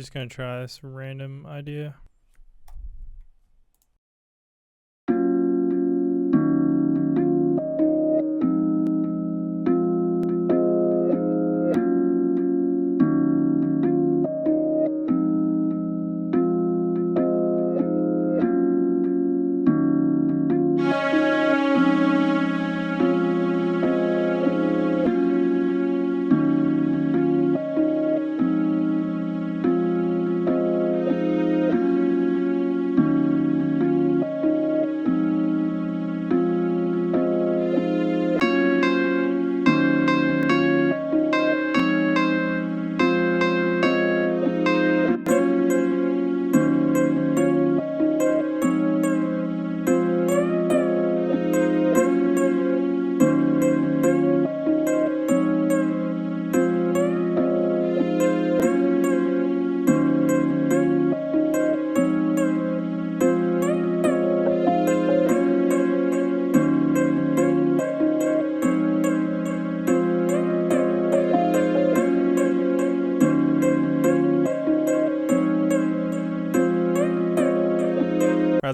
Just gonna try this random idea.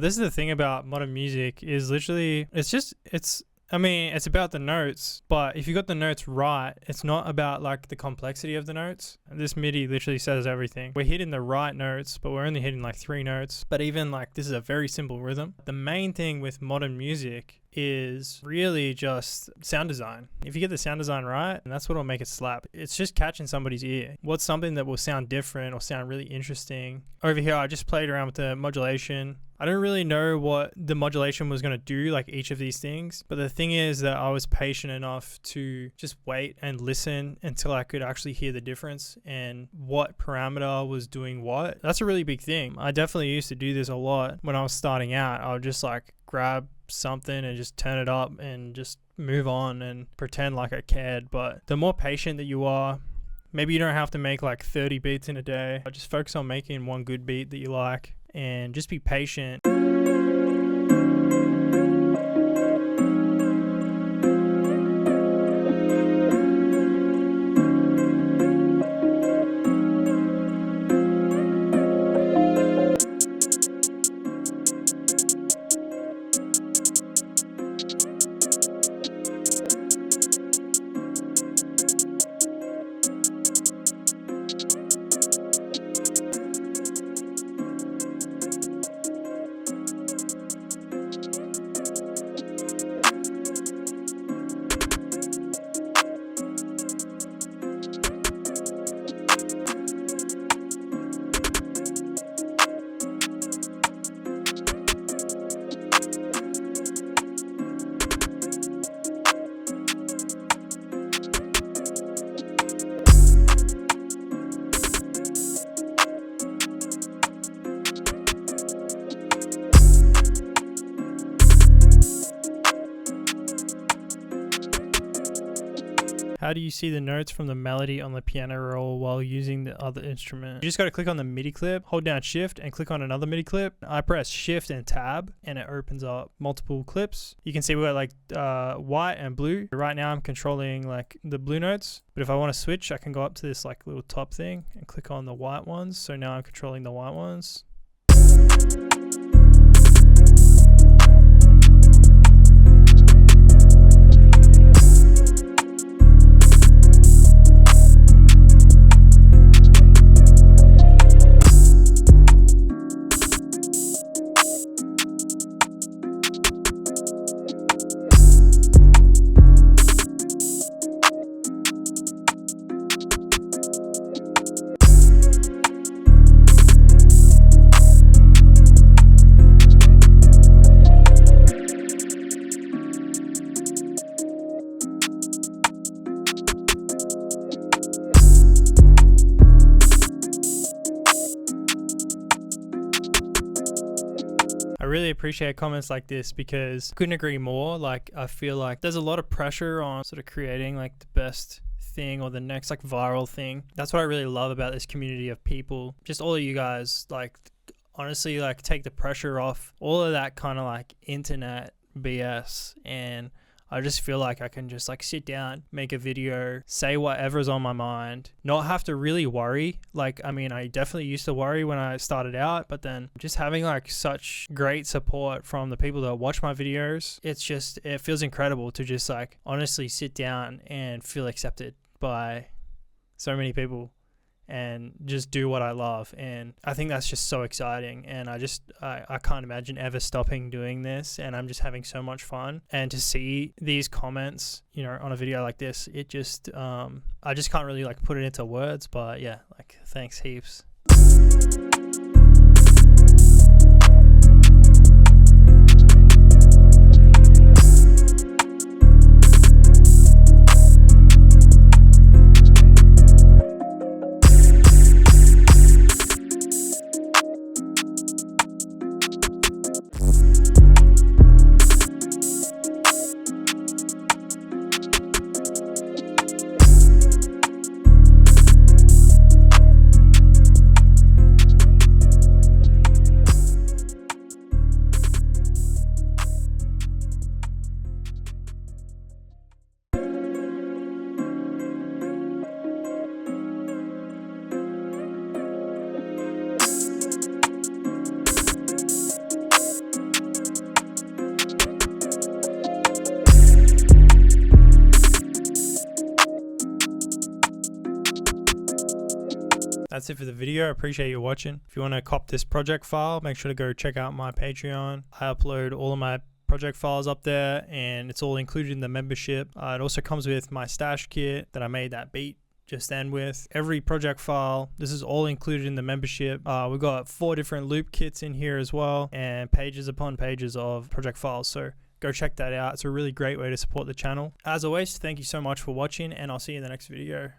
This is the thing about modern music is literally I mean, it's about the notes, but if you got the notes right, it's not about like the complexity of the notes. This MIDI literally says everything. We're hitting the right notes, but we're only hitting like 3 notes. But even like this is a very simple rhythm. The main thing with modern music is really just sound design. If you get the sound design right, and that's what'll make it slap. It's just catching somebody's ear. What's something that will sound different or sound really interesting? Over here, I just played around with the modulation. I don't really know what the modulation was going to do, like each of these things. But the thing is that I was patient enough to just wait and listen until I could actually hear the difference and what parameter was doing what. That's a really big thing. I definitely used to do this a lot when I was starting out. I would just like grab something and just turn it up and just move on and pretend like I cared. But the more patient that you are, maybe you don't have to make like 30 beats in a day. Just focus on making one good beat that you like and just be patient. How do you see the notes from the melody on the piano roll while using the other instrument? You just got to click on the MIDI clip, hold down shift and click on another MIDI clip. I press shift and tab and it opens up multiple clips. You can see we got like white and blue. Right now I'm controlling like the blue notes, but if I want to switch, I can go up to this like little top thing and click on the white ones. So now I'm controlling the white ones. I really appreciate comments like this because I couldn't agree more. Like, I feel like there's a lot of pressure on sort of creating like the best thing or the next like viral thing. That's what I really love about this community of people. Just all of you guys, like, honestly, like, take the pressure off all of that kind of like internet BS, and I just feel like I can just like sit down, make a video, say whatever's on my mind, not have to really worry. Like, I mean, I definitely used to worry when I started out, but then just having like such great support from the people that watch my videos, it feels incredible to just like honestly sit down and feel accepted by so many people and just do what I love. And I think that's just so exciting, and I can't imagine ever stopping doing this, and I'm just having so much fun. And to see these comments, you know, on a video like this, it just I just can't really like put it into words, but yeah, like thanks heaps. That's it for the video. I appreciate you watching. If you want to cop this project file, make sure to go check out my Patreon. I upload all of my project files up there, and it's all included in the membership. It also comes with my stash kit that I made that beat just then with. Every project file, this is all included in the membership. We've got 4 different loop kits in here as well, and pages upon pages of project files. So go check that out. It's a really great way to support the channel. As always, thank you so much for watching, and I'll see you in the next video.